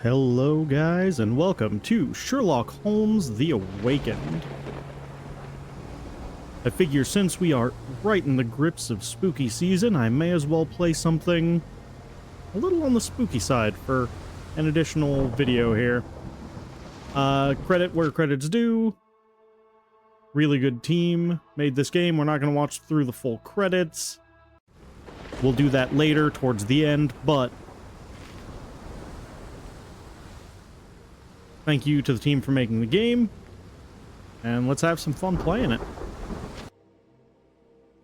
Hello guys, and welcome to Sherlock Holmes The Awakened. I figure since we are right in the grips of spooky season, I may as well play something a little on the spooky side for an additional video here. Credit where credit's due. Really good team made this game. We're not going to watch through the full credits. We'll do that later towards the end, but thank you to the team for making the game, and let's have some fun playing it.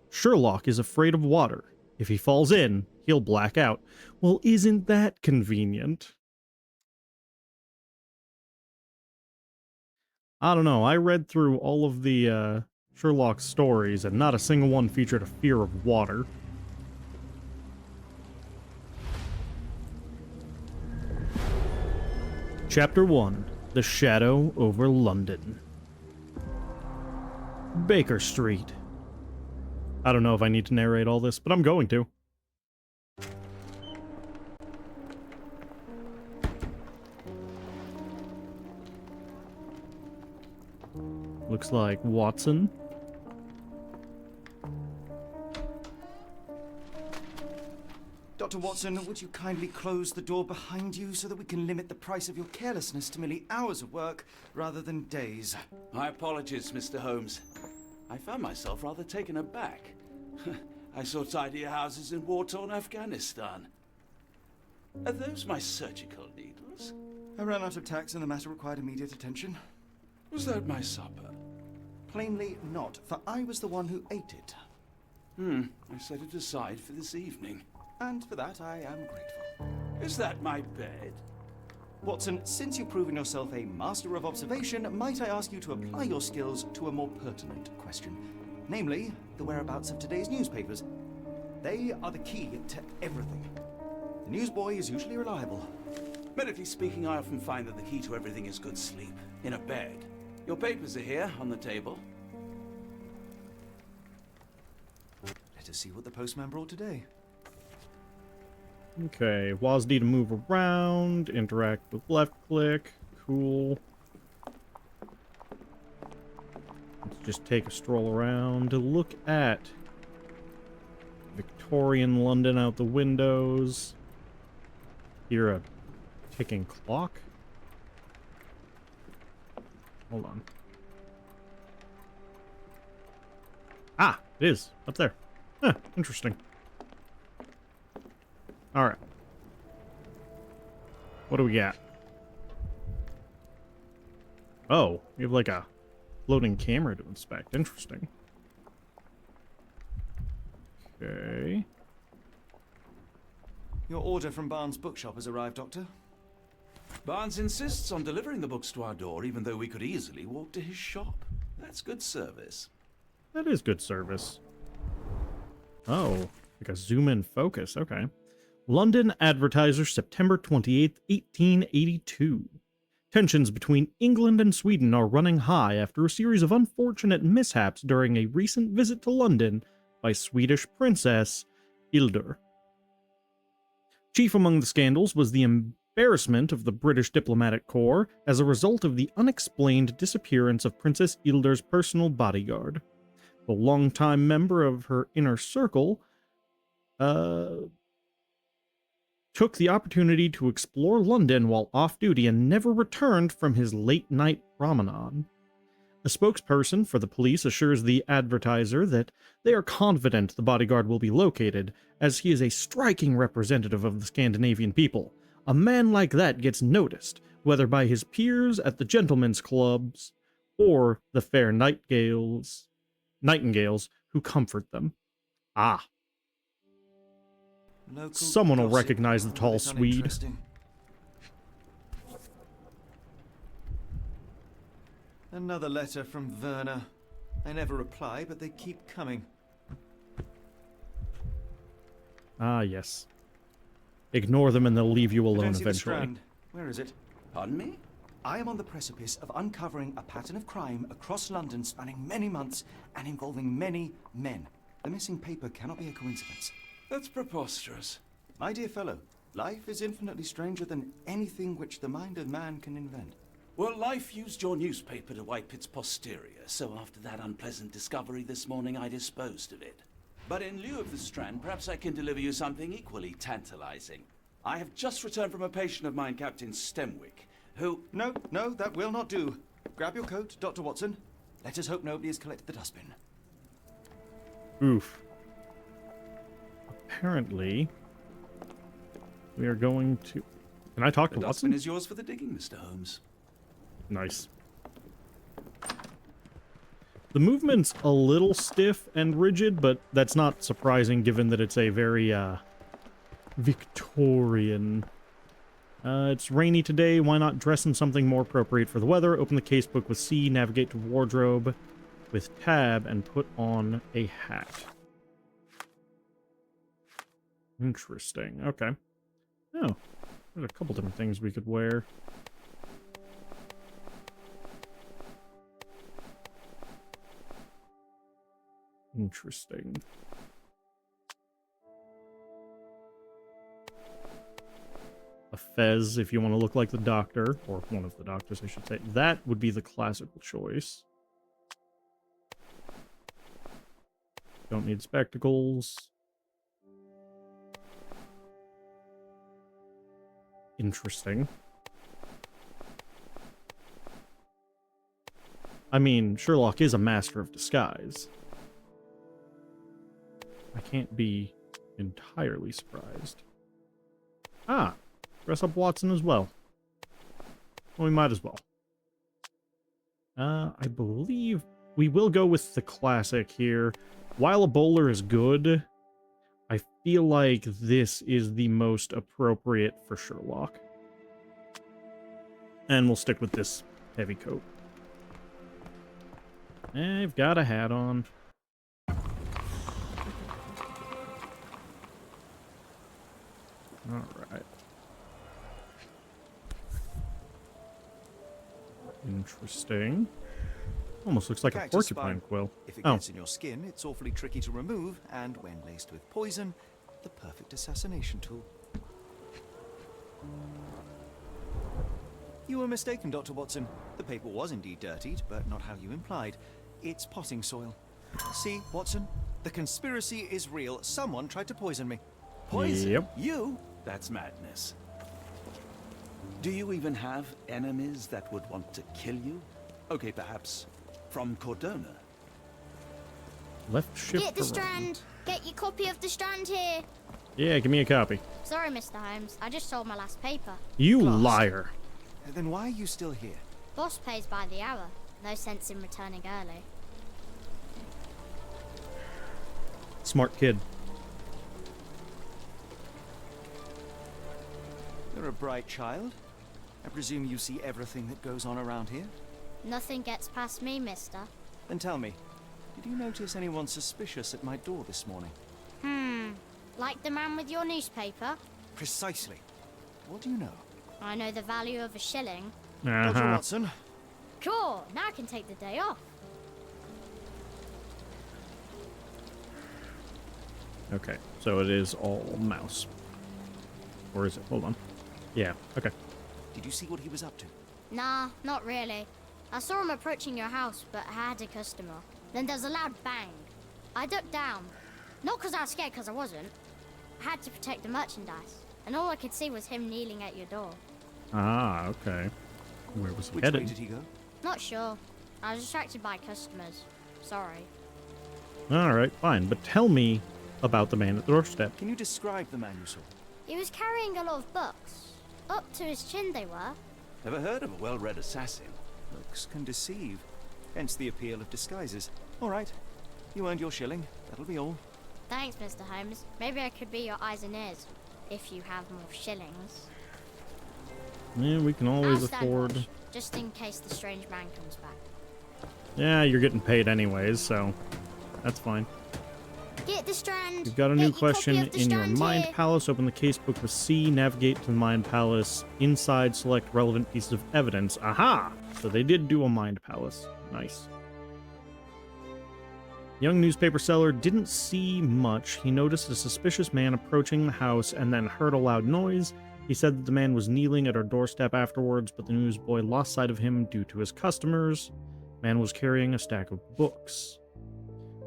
Sherlock is afraid of water. If he falls in, he'll black out. Well, isn't that convenient? I don't know, I read through all of the Sherlock stories, and not a single one featured a fear of water. Chapter 1. The Shadow over London. Baker Street. I don't know if I need to narrate all this, but I'm going to. Looks like Watson. Dr. Watson, would you kindly close the door behind you so that we can limit the price of your carelessness to merely hours of work rather than days? My apologies, Mr. Holmes. I found myself rather taken aback. I saw tidier houses in war-torn Afghanistan. Are those my surgical needles? I ran out of tacks and the matter required immediate attention. Was that my supper? Plainly not, for I was the one who ate it. I set it aside for this evening. And for that I am grateful. Is that my bed? Watson, since you've proven yourself a master of observation, might I ask you to apply your skills to a more pertinent question? Namely, the whereabouts of today's newspapers. They are the key to everything. The newsboy is usually reliable. Medically speaking, I often find that the key to everything is good sleep. In a bed. Your papers are here, on the table. Let us see what the postman brought today. Okay, WASD to move around, interact with left click, cool. Let's just take a stroll around to look at Victorian London out the windows. Hear a ticking clock. Hold on. Ah, it is, up there. Huh, interesting. Alright. What do we got? Oh, we have like a floating camera to inspect. Interesting. Okay. Your order from Barnes' bookshop has arrived, Doctor. Barnes insists on delivering the books to our door, even though we could easily walk to his shop. That's good service. That is good service. Oh, like a zoom-in focus. Okay. London Advertiser, September 28th, 1882. Tensions between England and Sweden are running high after a series of unfortunate mishaps during a recent visit to London by Swedish Princess Hildur. Chief among the scandals was the embarrassment of the British diplomatic corps as a result of the unexplained disappearance of Princess Hildur's personal bodyguard. The longtime member of her inner circle, took the opportunity to explore London while off-duty and never returned from his late-night promenade. A spokesperson for the police assures the Advertiser that they are confident the bodyguard will be located, as he is a striking representative of the Scandinavian people. A man like that gets noticed, whether by his peers at the gentlemen's clubs or the fair nightingales who comfort them. Ah. Local Someone will gossip. recognize the tall That's Swede. uninteresting. Another letter from Werner. I never reply, but they keep coming. Ah, yes. Ignore them and they'll leave you I alone don't see the eventually. Strand. Where is it? Pardon me? I am on the precipice of uncovering a pattern of crime across London spanning many months and involving many men. The missing paper cannot be a coincidence. That's preposterous. My dear fellow, Life is infinitely stranger than anything which the mind of man can invent. Well, life used your newspaper to wipe its posterior, so after that unpleasant discovery this morning, I disposed of it. But in lieu of the Strand, perhaps I can deliver you something equally tantalizing. I have just returned from a patient of mine, Captain Stemwick, who... No, that will not do. Grab your coat, Dr. Watson. Let us hope nobody has collected the dustbin. Oof. Apparently, we are going to... Can I talk The to dustbin Watson? is yours for the digging, Mr. Holmes. Nice. The movement's a little stiff and rigid, but that's not surprising given that it's a very, Victorian. It's rainy today. Why not dress in something more appropriate for the weather? Open the casebook with C, navigate to wardrobe with tab, and put on a hat. Interesting. Okay. Oh, there's a couple different things we could wear. Interesting. A fez, if you want to look like the doctor, or one of the doctors, I should say. That would be the classical choice. Don't need spectacles. Interesting. I mean, Sherlock is a master of disguise. I can't be entirely surprised. Ah, dress up Watson as well. Well, we might as well. I believe we will go with the classic here. While a bowler is good, I feel like this is the most appropriate for Sherlock. And we'll stick with this heavy coat. I've got a hat on. Alright. Interesting. Almost looks like a Cactus porcupine spine. quill. If it Oh, gets in your skin, it's awfully tricky to remove, and when laced with poison, the perfect assassination tool. You were mistaken, Dr. Watson. The paper was indeed dirtied, but not how you implied. It's potting soil. See, Watson? The conspiracy is real. Someone tried to poison me. Poison? Yep. You? That's madness. Do you even have enemies that would want to kill you? Okay, perhaps from Cordona. left shift Get the to run. Strand! Get your copy of the Strand here! Yeah, give me a copy. Sorry, Mr. Holmes. I just sold my last paper. You Lost. liar. Then why are you still here? Boss pays by the hour. No sense in returning early. Smart kid. You're a bright child. I presume you see everything that goes on around here? Nothing gets past me, mister. Then tell me, did you notice anyone suspicious at my door this morning? Like the man with your newspaper? Precisely. What do you know? I know the value of a shilling. Dr. Watson, Cool! Now I can take the day off. Okay, so it is all mouse. Or is it? Hold on. Yeah, okay. did you see what he was up to? Nah, not really. I saw him approaching your house, but I had a customer. Then there's a loud bang. I ducked down. Not because I was scared, because I wasn't. I had to protect the merchandise. And all I could see was him kneeling at your door. Ah, okay. Where was he Which way headed? did he go? Not sure. I was distracted by customers. Sorry. Alright, fine. But tell me about the man at the doorstep. Can you describe the man you saw? He was carrying a lot of books. Up to his chin they were. Never heard of a well-read assassin. Looks can deceive. Hence the appeal of disguises. All right. You earned your shilling. That'll be all. Thanks, Mr. Holmes. Maybe I could be your eyes and ears. If you have more shillings. Yeah, we can I'll always stand afford... watch, just in case the strange man comes back. Yeah, you're getting paid anyways, so that's fine. Get the Strand! You've got a Get new your copy question of the in your Strand Mind here. Palace. Open the casebook with C, navigate to the Mind Palace. Inside, select relevant pieces of evidence. Aha! So they did do a Mind Palace. Nice. Young newspaper seller didn't see much. He noticed a suspicious man approaching the house and then heard a loud noise. He said that the man was kneeling at our doorstep afterwards, but the newsboy lost sight of him due to his customers. Man was carrying a stack of books.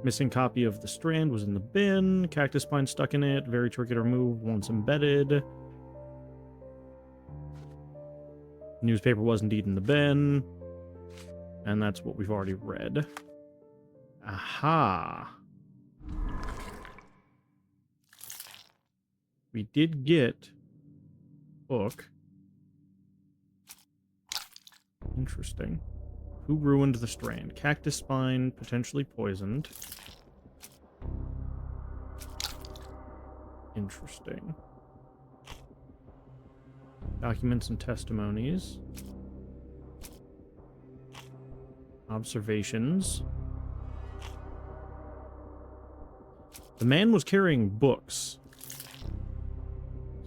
Missing copy of The Strand was in the bin. Cactus spine stuck in it. Very tricky to remove once embedded. Newspaper was indeed in the bin. And that's what we've already read. Aha. We did get book. Interesting. Who ruined the strand? Cactus spine, potentially poisoned. Interesting. Documents and testimonies. Observations. The man was carrying books.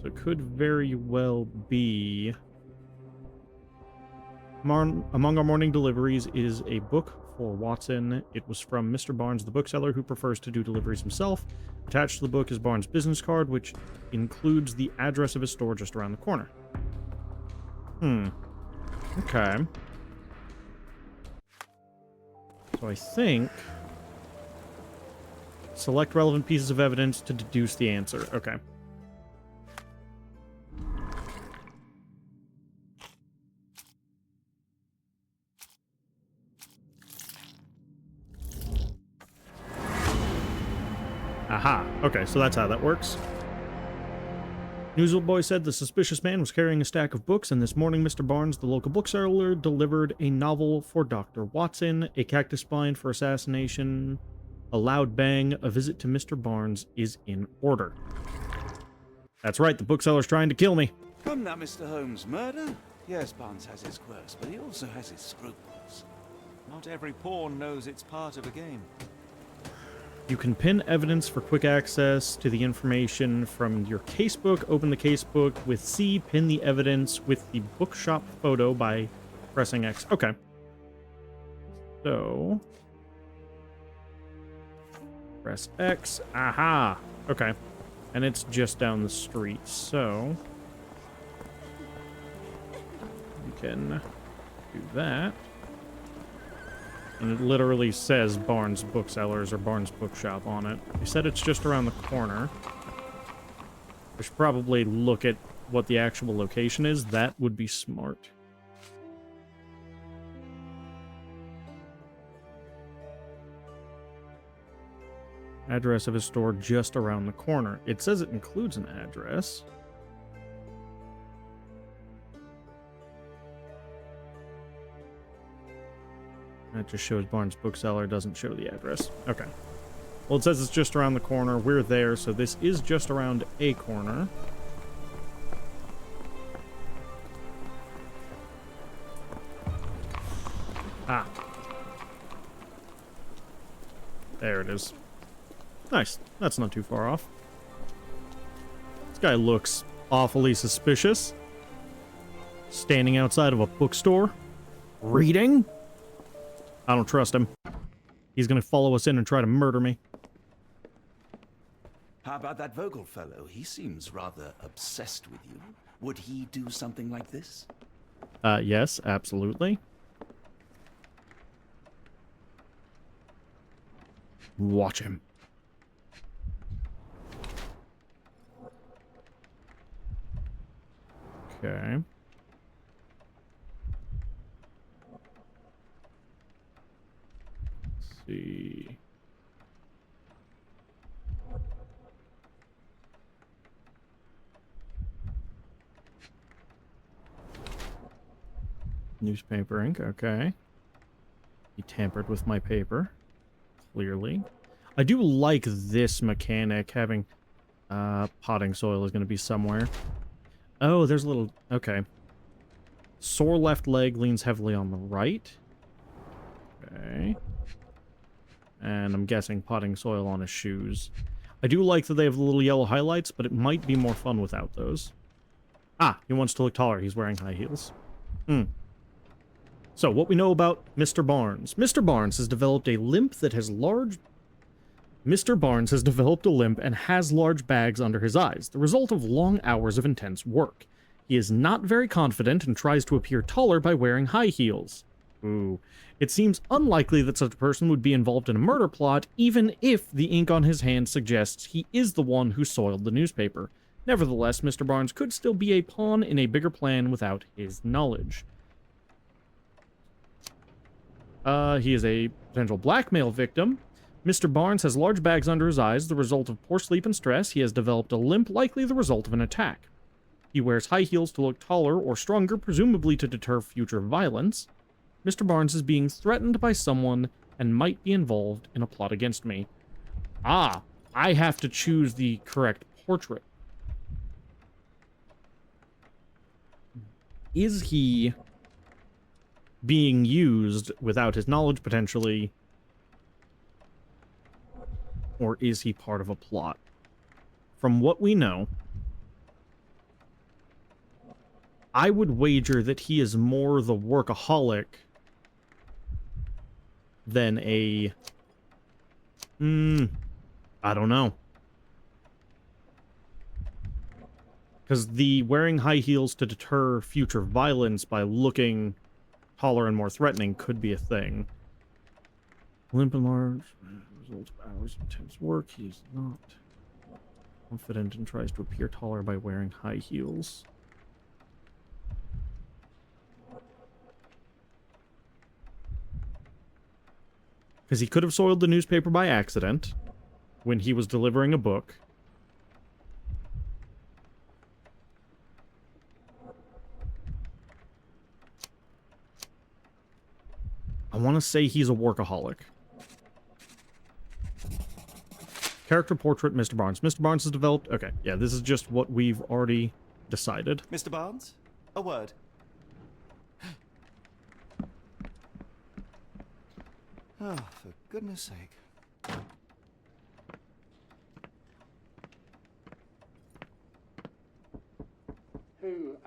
So it could very well be... Among our morning deliveries is a book for Watson. It was from Mr. Barnes, the bookseller, who prefers to do deliveries himself. Attached to the book is Barnes' business card, which includes the address of his store just around the corner. Okay. So I think... Select relevant pieces of evidence to deduce the answer. Okay. Aha. Okay, so that's how that works. Newsboy said the suspicious man was carrying a stack of books, and this morning Mr. Barnes, the local bookseller, delivered a novel for Dr. Watson, a cactus spine for assassination, a loud bang, a visit to Mr. Barnes is in order. That's right, the bookseller's trying to kill me. Come now, Mr. Holmes. Murder? Yes, Barnes has his quirks, but he also has his scruples. Not every pawn knows it's part of a game. You can pin evidence for quick access to the information from your casebook. Open the casebook with C, pin the evidence with the bookshop photo by pressing X. Okay. So... press X. Aha! Okay. And it's just down the street, so... you can do that. And it literally says Barnes Booksellers or Barnes Bookshop on it. They said it's just around the corner. I should probably look at what the actual location is. That would be smart. Address of his store just around the corner. It says it includes an address. That just shows Barnes Bookseller, doesn't show the address. Okay. Well, it says it's just around the corner. We're there, so this is just around a corner. Ah. There it is. Nice. That's not too far off. This guy looks awfully suspicious. Standing outside of a bookstore. Reading? I don't trust him. He's gonna follow us in and try to murder me. How about that Vogel fellow? He seems rather obsessed with you. Would he do something like this? Yes, absolutely. Watch him. Okay. Let's see. Newspaper ink, okay. He tampered with my paper. Clearly. I do like this mechanic, having potting soil is going to be somewhere. Oh, there's a little... okay. Sore left leg, leans heavily on the right. Okay. And I'm guessing potting soil on his shoes. I do like that they have the little yellow highlights, but it might be more fun without those. Ah, he wants to look taller. He's wearing high heels. So, what we know about Mr. Barnes. Mr. Barnes has developed a limp that has large Mr. Barnes has developed a limp and has large bags under his eyes, the result of long hours of intense work. He is not very confident and tries to appear taller by wearing high heels. Ooh. It seems unlikely that such a person would be involved in a murder plot, even if the ink on his hand suggests he is the one who soiled the newspaper. Nevertheless, Mr. Barnes could still be a pawn in a bigger plan without his knowledge. He is a potential blackmail victim. Mr. Barnes has large bags under his eyes, the result of poor sleep and stress. He has developed a limp, likely the result of an attack. He wears high heels to look taller or stronger, presumably to deter future violence. Mr. Barnes is being threatened by someone and might be involved in a plot against me. Ah, I have to choose the correct portrait. Is he being used without his knowledge, potentially? Or is he part of a plot? From what we know, I would wager that he is more the workaholic than a... I don't know. Because the wearing high heels to deter future violence by looking taller and more threatening could be a thing. Limp and large, result of hours of intense work. He's not confident and tries to appear taller by wearing high heels. Because he could have soiled the newspaper by accident when he was delivering a book. I want to say he's a workaholic. Character portrait, Mr. Barnes. Mr. Barnes has developed... Okay, yeah, this is just what we've already decided. Mr. Barnes, a word. Oh, for goodness sake. Who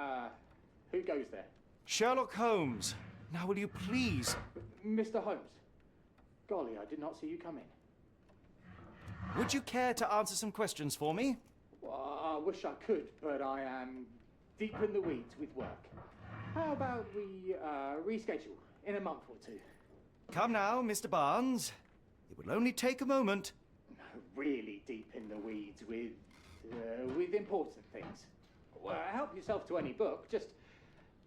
goes there? Sherlock Holmes. Now will you please... Mr. Holmes. Golly, I did not see you come in. Would you care to answer some questions for me? Well, I wish I could, but I am deep in the weeds with work. How about we reschedule in a month or two? Come now, Mr. Barnes. It will only take a moment. No, really deep in the weeds with important things. Well, help yourself to any book. Just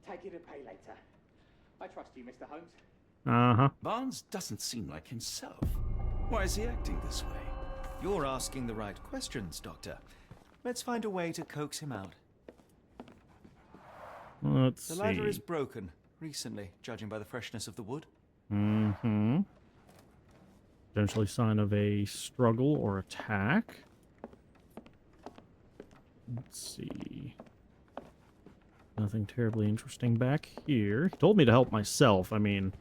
take it and pay later. I trust you, Mr. Holmes. Uh-huh. Barnes doesn't seem like himself. Why is he acting this way? You're asking the right questions, Doctor. Let's find a way to coax him out. Let's The see. ladder is broken recently, judging by the freshness of the wood. Mm-hmm. Potentially sign of a struggle or attack. Let's see. Nothing terribly interesting back here. He told me to help myself. I mean,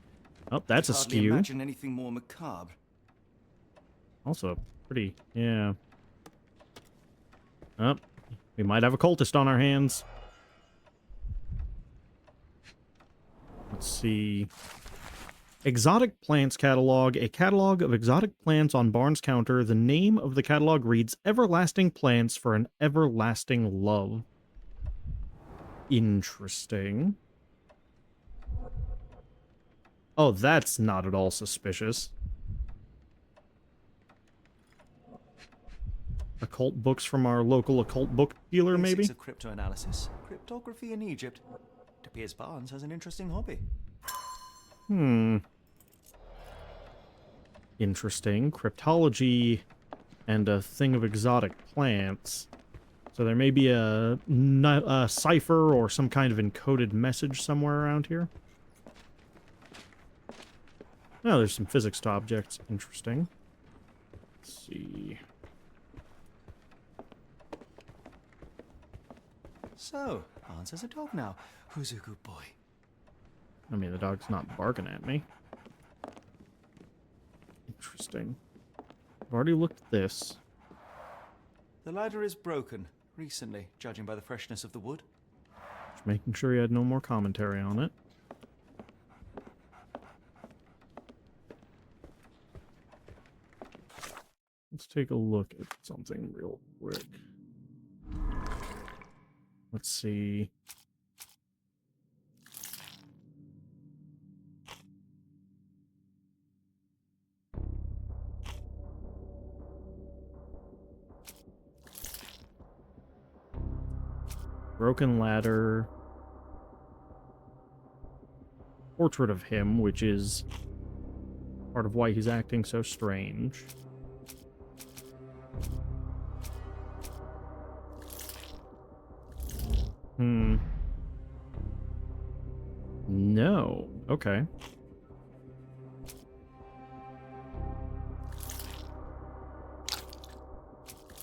oh, that's a Hardly skew. imagine anything more macabre. Also pretty, yeah. Oh, we might have a cultist on our hands. Let's see. Exotic plants catalog. A catalog of exotic plants on Barnes' counter. The name of the catalog reads Everlasting Plants for an Everlasting Love. Interesting. Oh, that's not at all suspicious. Occult books from our local occult book dealer, maybe? Basics of cryptoanalysis. Cryptography in Egypt. It appears Barnes has an interesting hobby. Interesting. Cryptology and a thing of exotic plants. So there may be a cipher or some kind of encoded message somewhere around here. Oh, there's some physics to objects. Interesting. Let's see. So, Barnes has a dog now. Who's a good boy? I mean, the dog's not barking at me. Interesting. I've already looked at this. The ladder is broken recently, judging by the freshness of the wood. Just making sure he had no more commentary on it. Let's take a look at something real quick. Let's see. Broken ladder. Portrait of him, which is part of why he's acting so strange. No. Okay.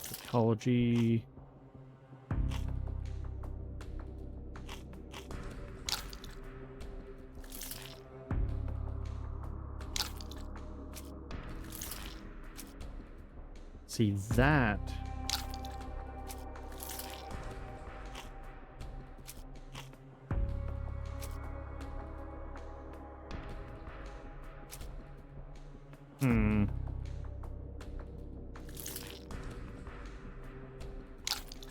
Psychology. See that.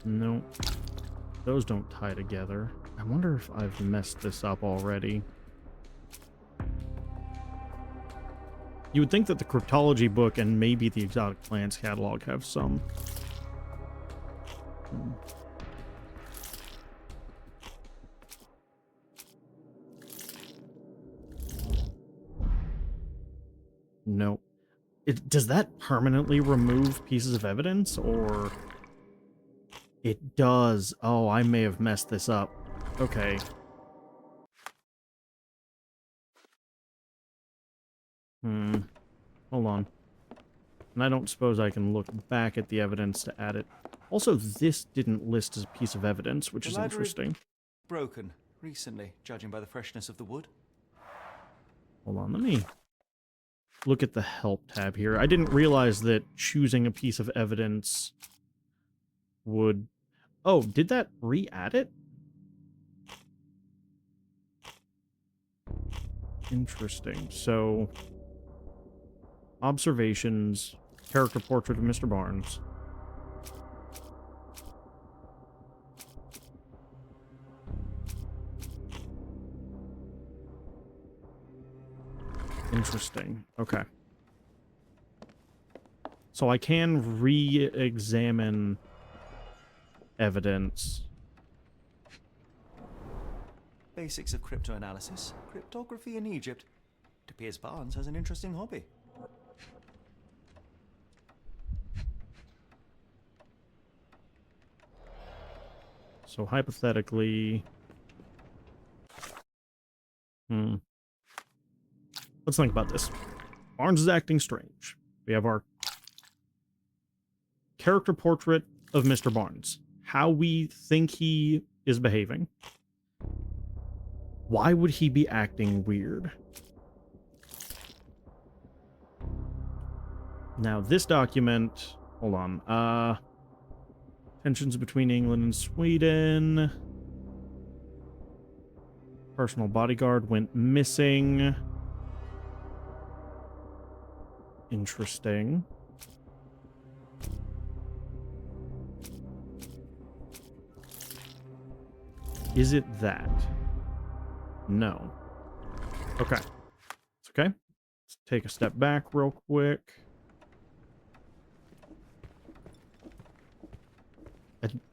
No. Those don't tie together. I wonder if I've messed this up already. You would think that the cryptology book and maybe the exotic plants catalog have some. No. Does that permanently remove pieces of evidence, or... It does. Oh, I may have messed this up. Okay. Hold on. And I don't suppose I can look back at the evidence to add it. Also, this didn't list as a piece of evidence, which is interesting. Broken recently, judging by the freshness of the wood. Hold on, let me look at the help tab here. I didn't realize that choosing a piece of evidence would... Oh, did that re-add it? Interesting. So, observations, character portrait of Mr. Barnes. Interesting. Okay. So I can re-examine evidence. Basics of cryptoanalysis. Cryptography in Egypt. It appears Barnes has an interesting hobby. So hypothetically... Let's think about this. Barnes is acting strange. We have our character portrait of Mr. Barnes. How we think he is behaving. Why would he be acting weird? Now, this document... Hold on. Tensions between England and Sweden. Personal bodyguard went missing. Interesting. Is it that? No. Okay. It's okay. Let's take a step back real quick.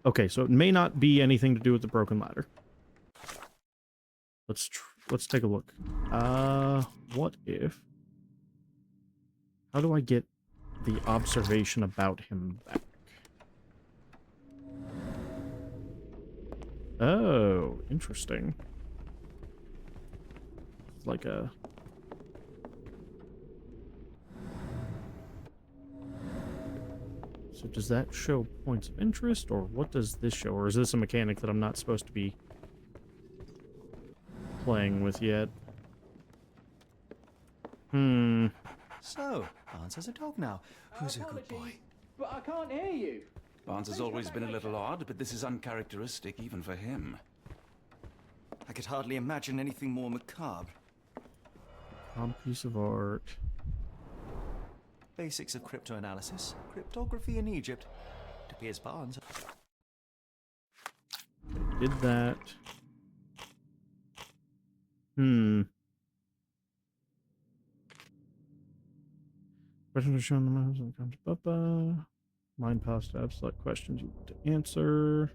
Okay, so it may not be anything to do with the broken ladder. Let's take a look. What if... How do I get the observation about him back? Oh, interesting. It's like a... So does that show points of interest, or what does this show? Or is this a mechanic that I'm not supposed to be playing with yet? So, Barnes has a dog now. Who's a good boy? But I can't hear you. Barnes has always been a little odd, but this is uncharacteristic even for him. I could hardly imagine anything more macabre. Odd piece of art. Basics of cryptoanalysis, cryptography in Egypt. It appears Barnes. Did that. Questions are shown in the mouse and comes up. Mind pause tab, select questions you want to answer.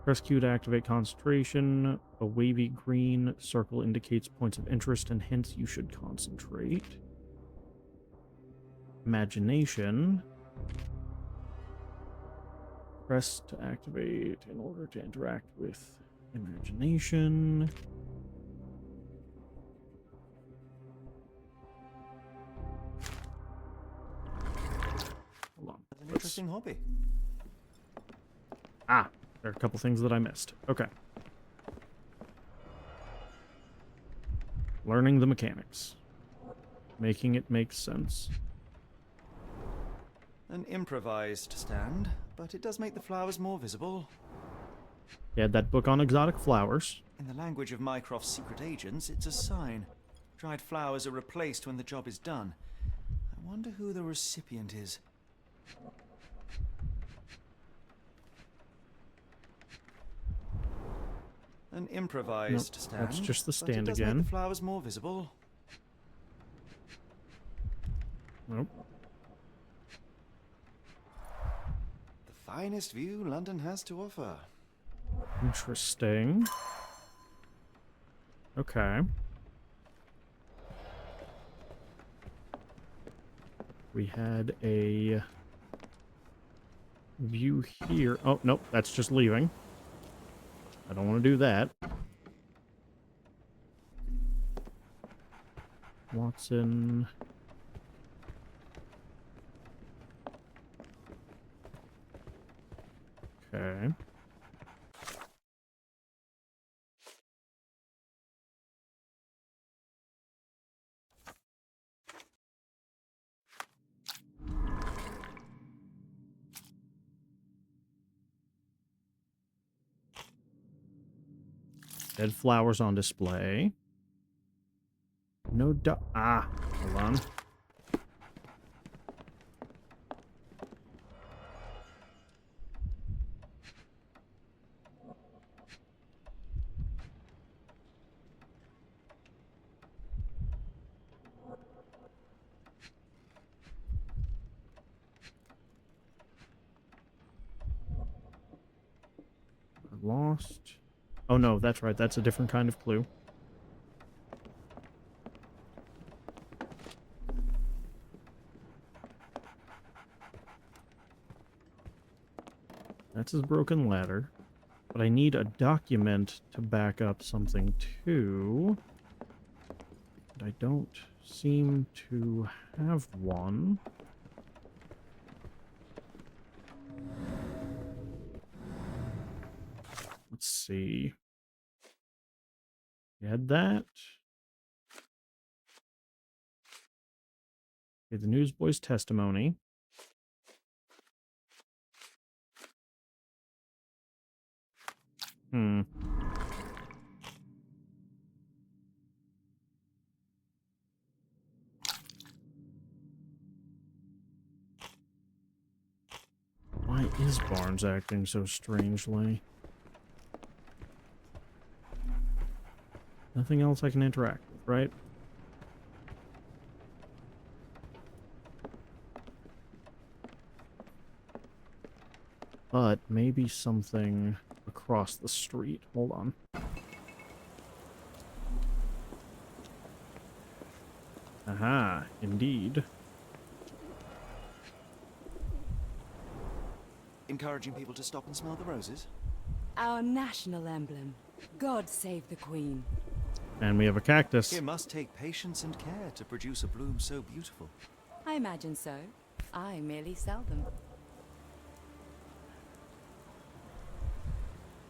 Press Q to activate concentration. A wavy green circle indicates points of interest and hence you should concentrate. Imagination. Press to activate in order to interact with imagination. Hold on. An interesting hobby. Ah, there are a couple things that I missed. Okay. Learning the mechanics. Making it make sense. An improvised stand, but it does make the flowers more visible. He had that book on exotic flowers. In the language of Mycroft's secret agents, it's a sign. Dried flowers are replaced when the job is done. I wonder who the recipient is. An improvised Nope, stand. that's just the but it stand does again. make the flowers more visible. Nope. The finest view London has to offer. Interesting. Okay. We had a view here. Oh, nope, that's just leaving. I don't want to do that. Watson. Okay. Dead flowers on display. No hold on. Lost. Oh no, that's right. That's a different kind of clue. That's his broken ladder. But I need a document to back up something too. And I don't seem to have one. Let's see. We had that. Okay, the newsboy's testimony. Why is Barnes acting so strangely? Nothing else I can interact with, right? But maybe something across the street. Hold on. Aha, indeed. Encouraging people to stop and smell the roses. Our national emblem. God save the Queen. And we have a cactus. It must take patience and care to produce a bloom so beautiful. I imagine so. I merely sell them.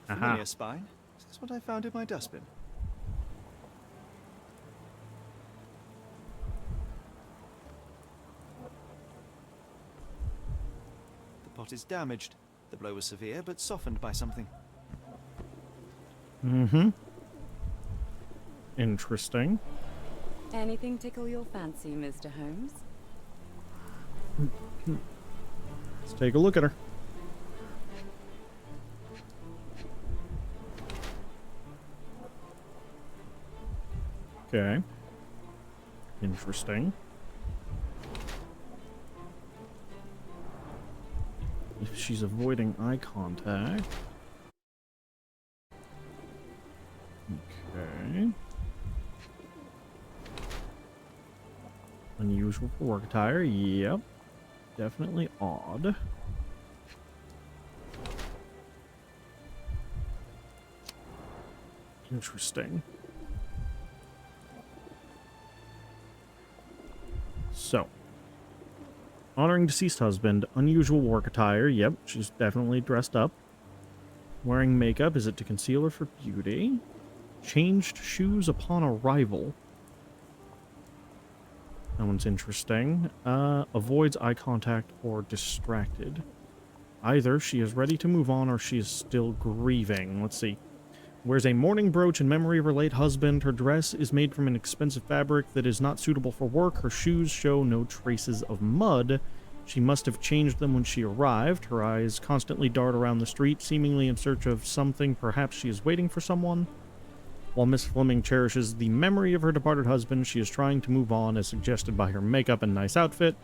Aha. Familiar spine. Is this what I found in my dustbin? The pot is damaged. The blow was severe, but softened by something. Mm-hmm. Interesting. Anything tickle your fancy, Mr. Holmes? Let's take a look at her. Okay. Interesting. If she's avoiding eye contact. Okay. Unusual for work attire. Yep. Definitely odd. Interesting. So, honoring deceased husband, unusual work attire. Yep, she's definitely dressed up. Wearing makeup, is it to conceal or for beauty? Changed shoes upon arrival. That one's interesting. Avoids eye contact or distracted. Either she is ready to move on or she is still grieving. Let's see. Wears a mourning brooch in memory of her late husband. Her dress is made from an expensive fabric that is not suitable for work. Her shoes show no traces of mud. She must have changed them when she arrived. Her eyes constantly dart around the street, seemingly in search of something. Perhaps she is waiting for someone. While Miss Fleming cherishes the memory of her departed husband, she is trying to move on as suggested by her makeup and nice outfit,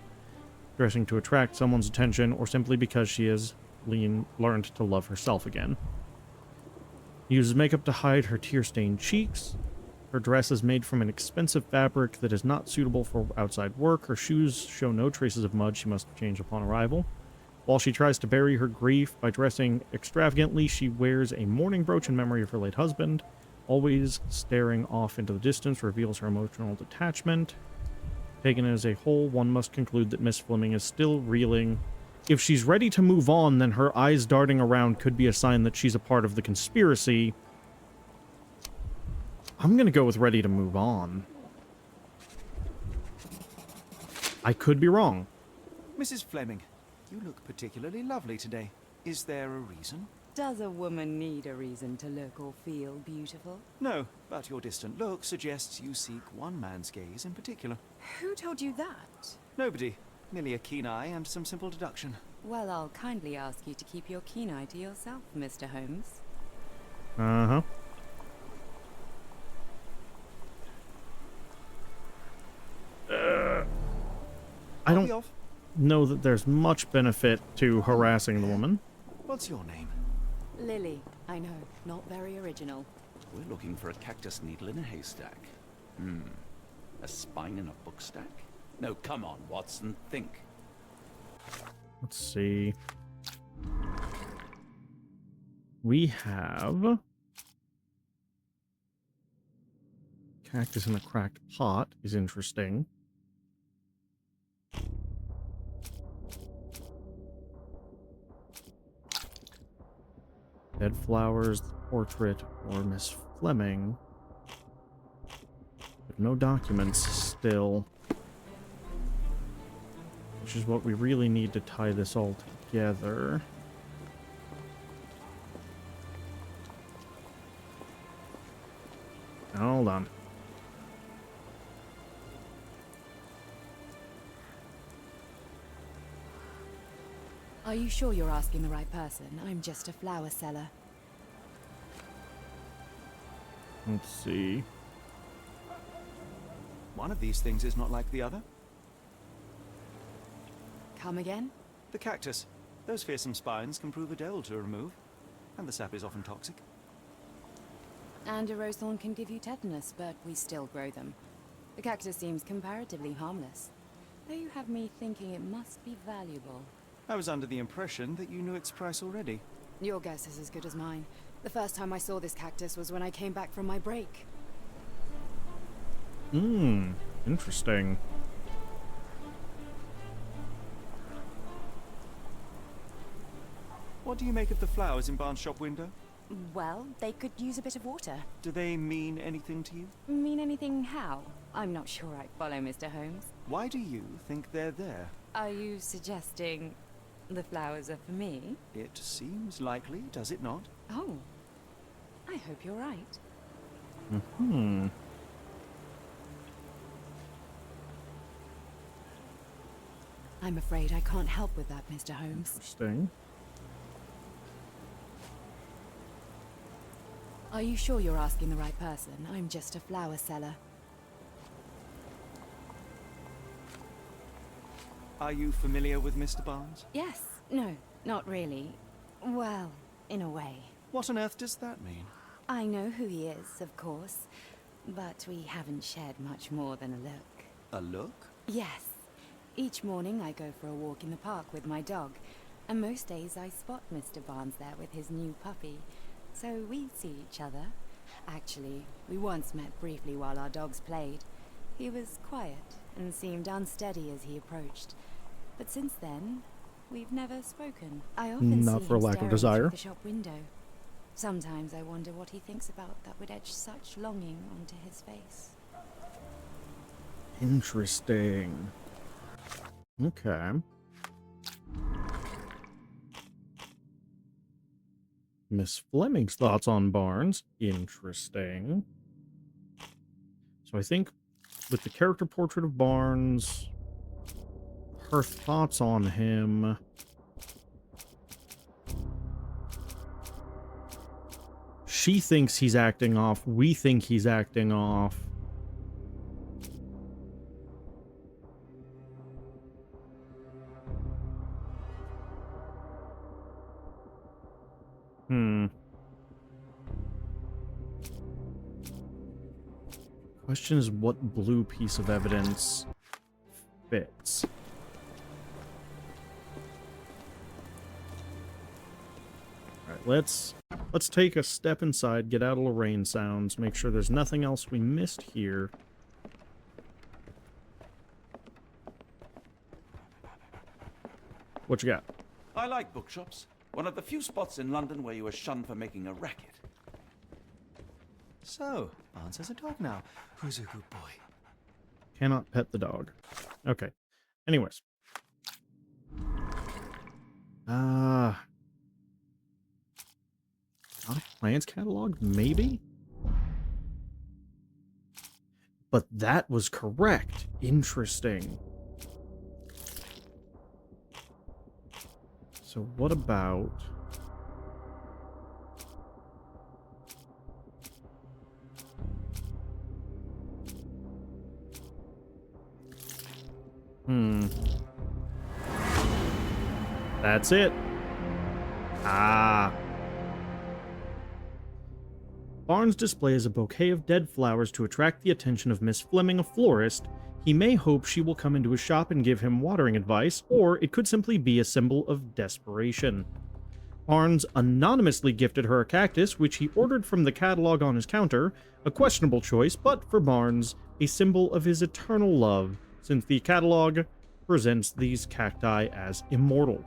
dressing to attract someone's attention, or simply because she has learned to love herself again. Uses makeup to hide her tear-stained cheeks. Her dress is made from an expensive fabric that is not suitable for outside work. Her shoes show no traces of mud. She must have changed upon arrival. While she tries to bury her grief by dressing extravagantly, she wears a mourning brooch in memory of her late husband. Always staring off into the distance reveals her emotional detachment. Taken as a whole, one must conclude that Miss Fleming is still reeling. If she's ready to move on, then her eyes darting around could be a sign that she's a part of the conspiracy. I'm gonna go with ready to move on. I could be wrong. Mrs. Fleming, you look particularly lovely today. Is there a reason? Does a woman need a reason to look or feel beautiful? No, but your distant look suggests you seek one man's gaze in particular. Who told you that? Nobody. Merely a keen eye and some simple deduction. Well, I'll kindly ask you to keep your keen eye to yourself, Mr. Holmes. Uh-huh. I I'll be don't off. know that there's much benefit to harassing the woman. What's your name? Lily. I know, not very original. We're looking for a cactus needle in a haystack. A spine in a book stack? No, come on, Watson, think. Let's see. We have cactus in a cracked pot is interesting. Dead flowers, the portrait, or Miss Fleming. But no documents still. Which is what we really need to tie this all together. Hold on. Are you sure you're asking the right person? I'm just a flower seller. Let's see. One of these things is not like the other. Come again? The cactus. Those fearsome spines can prove a devil to remove. And the sap is often toxic. And a rose thorn can give you tetanus, but we still grow them. The cactus seems comparatively harmless. Though you have me thinking it must be valuable. I was under the impression that you knew its price already. Your guess is as good as mine. The first time I saw this cactus was when I came back from my break. Interesting. What do you make of the flowers in Barnes' shop window? Well, they could use a bit of water. Do they mean anything to you? Mean anything how? I'm not sure I follow, Mr. Holmes. Why do you think they're there? Are you suggesting the flowers are for me? It seems likely, does it not? Oh, I hope you're right. I'm afraid I can't help with that, Mr. Holmes. Interesting. Are you sure you're asking the right person? I'm just a flower seller. Are you familiar with Mr. Barnes? Yes. No, not really. Well, in a way. What on earth does that mean? I know who he is, of course, but we haven't shared much more than a look. A look? Yes. Each morning I go for a walk in the park with my dog, and most days I spot Mr. Barnes there with his new puppy, so we see each other. Actually, we once met briefly while our dogs played. He was quiet and seemed unsteady as he approached, but since then, we've never spoken. I often Not see for him lack of staring desire. through the shop window. Sometimes I wonder what he thinks about that would etch such longing onto his face. Interesting. Okay. Miss Fleming's thoughts on Barnes. Interesting. So I think with the character portrait of Barnes, her thoughts on him. She thinks he's acting off. We think he's acting off. Question is, what blue piece of evidence fits? Alright, let's take a step inside, get out of Lorraine sounds, make sure there's nothing else we missed here. What you got? I like bookshops. One of the few spots in London where you are shunned for making a racket. So, Barnes has a dog now. Who's a good boy? Cannot pet the dog. Okay. Anyways. Not a plants catalog? Maybe? But that was correct. Interesting. So what about... That's it. Barnes displays a bouquet of dead flowers to attract the attention of Miss Fleming, a florist. He may hope she will come into his shop and give him watering advice, or it could simply be a symbol of desperation. Barnes anonymously gifted her a cactus, which he ordered from the catalog on his counter, a questionable choice, but for Barnes, a symbol of his eternal love, since the catalog presents these cacti as immortal.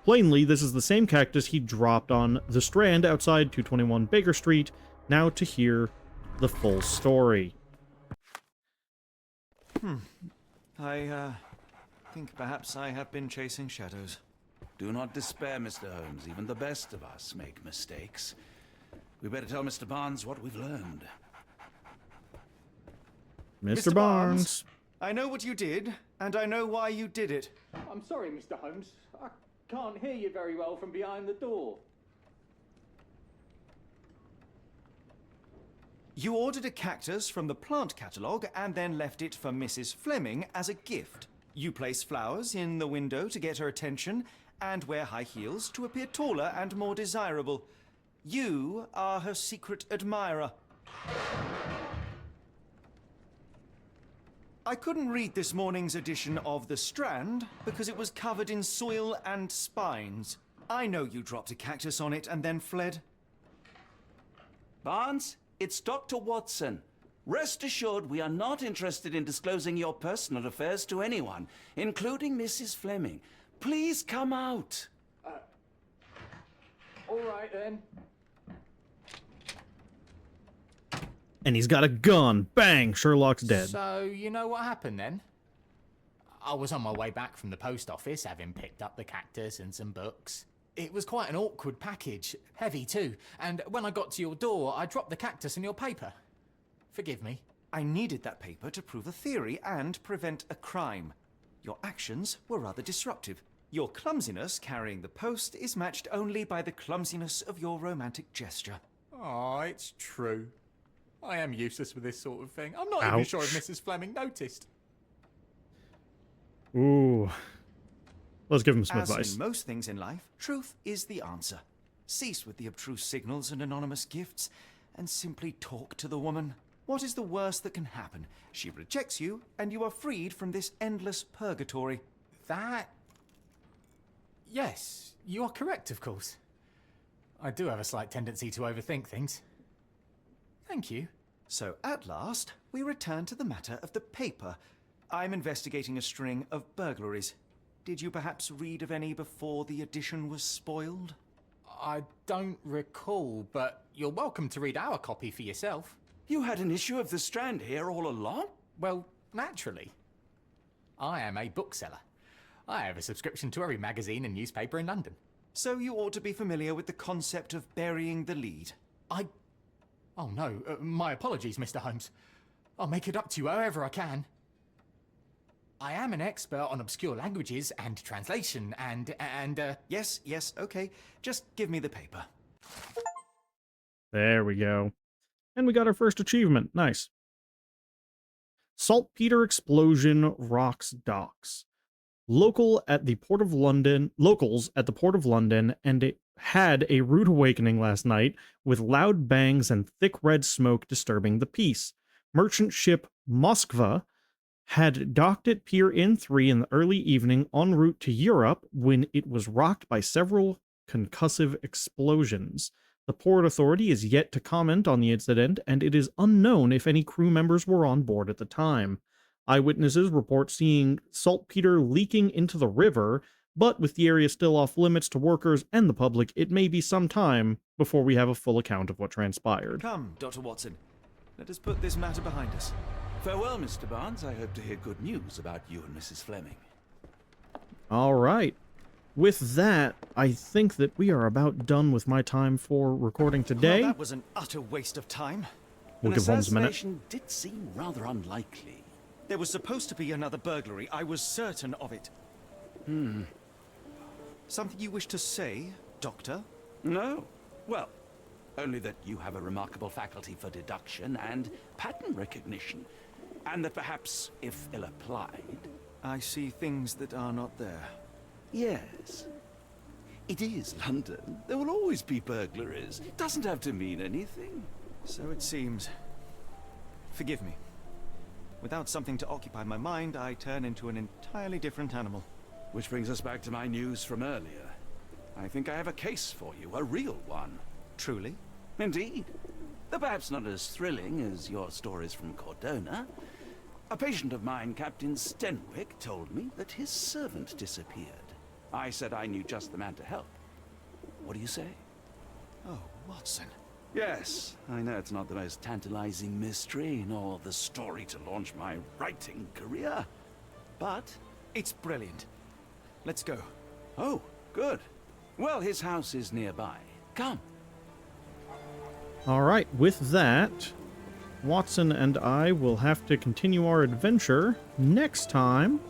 Plainly, this is the same cactus he dropped on the Strand outside 221 Baker Street. Now to hear the full story. I think perhaps I have been chasing shadows. Do not despair, Mr. Holmes. Even the best of us make mistakes. We better tell Mr. Barnes what we've learned. Mr. Barnes. I know what you did, and I know why you did it. I'm sorry, Mr. Holmes. I can't hear you very well from behind the door. You ordered a cactus from the plant catalogue and then left it for Mrs. Fleming as a gift. You place flowers in the window to get her attention and wear high heels to appear taller and more desirable. You are her secret admirer. I couldn't read this morning's edition of The Strand because it was covered in soil and spines. I know you dropped a cactus on it and then fled. Barnes, it's Dr. Watson. Rest assured we are not interested in disclosing your personal affairs to anyone, including Mrs. Fleming. Please come out. All right, then. And he's got a gun. Bang! Sherlock's dead. So, you know what happened then? I was on my way back from the post office, having picked up the cactus and some books. It was quite an awkward package, heavy too, and when I got to your door, I dropped the cactus and your paper. Forgive me. I needed that paper to prove a theory and prevent a crime. Your actions were rather disruptive. Your clumsiness carrying the post is matched only by the clumsiness of your romantic gesture. Oh, it's true. I am useless with this sort of thing. I'm not even sure if Mrs. Fleming noticed. Ooh. Let's give him some As advice. in most things in life, truth is the answer. Cease with the abstruse signals and anonymous gifts, and simply talk to the woman. What is the worst that can happen? She rejects you, and you are freed from this endless purgatory. That... Yes, you are correct, of course. I do have a slight tendency to overthink things. Thank you. So at last, we return to the matter of the paper. I'm investigating a string of burglaries. Did you perhaps read of any before the edition was spoiled? I don't recall, but you're welcome to read our copy for yourself. You had an issue of The Strand here all along? Well, naturally. I am a bookseller. I have a subscription to every magazine and newspaper in London. So you ought to be familiar with the concept of burying the lead. Oh no, my apologies, Mr. Holmes. I'll make it up to you however I can. I am an expert on obscure languages and translation and Yes, okay. Just give me the paper. There we go. And we got our first achievement. Nice. Saltpeter explosion rocks docks. Locals at the Port of London and it had a rude awakening last night with loud bangs and thick red smoke disturbing the peace. Merchant ship Moskva had docked at Pier N3 in the early evening en route to Europe when it was rocked by several concussive explosions. The Port Authority is yet to comment on the incident, and it is unknown if any crew members were on board at the time. Eyewitnesses report seeing saltpeter leaking into the river, but with the area still off limits to workers and the public, it may be some time before we have a full account of what transpired. Come, Dr. Watson. Let us put this matter behind us. Farewell, Mr. Barnes. I hope to hear good news about you and Mrs. Fleming. All right. With that, I think that we are about done with my time for recording today. Well, that was an utter waste of time. We'll An give Holmes a minute. assassination did seem rather unlikely. There was supposed to be another burglary. I was certain of it. Something you wish to say, Doctor? No. Well, only that you have a remarkable faculty for deduction and pattern recognition. And that perhaps, if ill applied... I see things that are not there. Yes. It is London. There will always be burglaries. It doesn't have to mean anything. So it seems. Forgive me. Without something to occupy my mind, I turn into an entirely different animal. Which brings us back to my news from earlier. I think I have a case for you, a real one. Truly? Indeed. Though perhaps not as thrilling as your stories from Cordona. A patient of mine, Captain Stenwick, told me that his servant disappeared. I said I knew just the man to help. What do you say? Oh, Watson. Yes, I know it's not the most tantalizing mystery, nor the story to launch my writing career. But... It's brilliant. Let's go. Oh, good. Well, his house is nearby. Come. All right, with that, Watson and I will have to continue our adventure next time.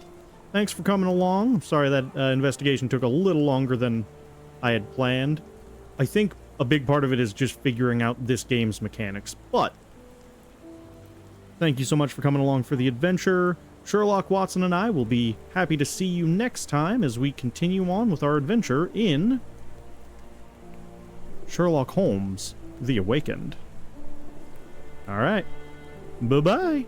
Thanks for coming along. I'm sorry that investigation took a little longer than I had planned. I think a big part of it is just figuring out this game's mechanics, but thank you so much for coming along for the adventure. Sherlock, Watson, and I will be happy to see you next time as we continue on with our adventure in Sherlock Holmes The Awakened. All right. Bye-bye.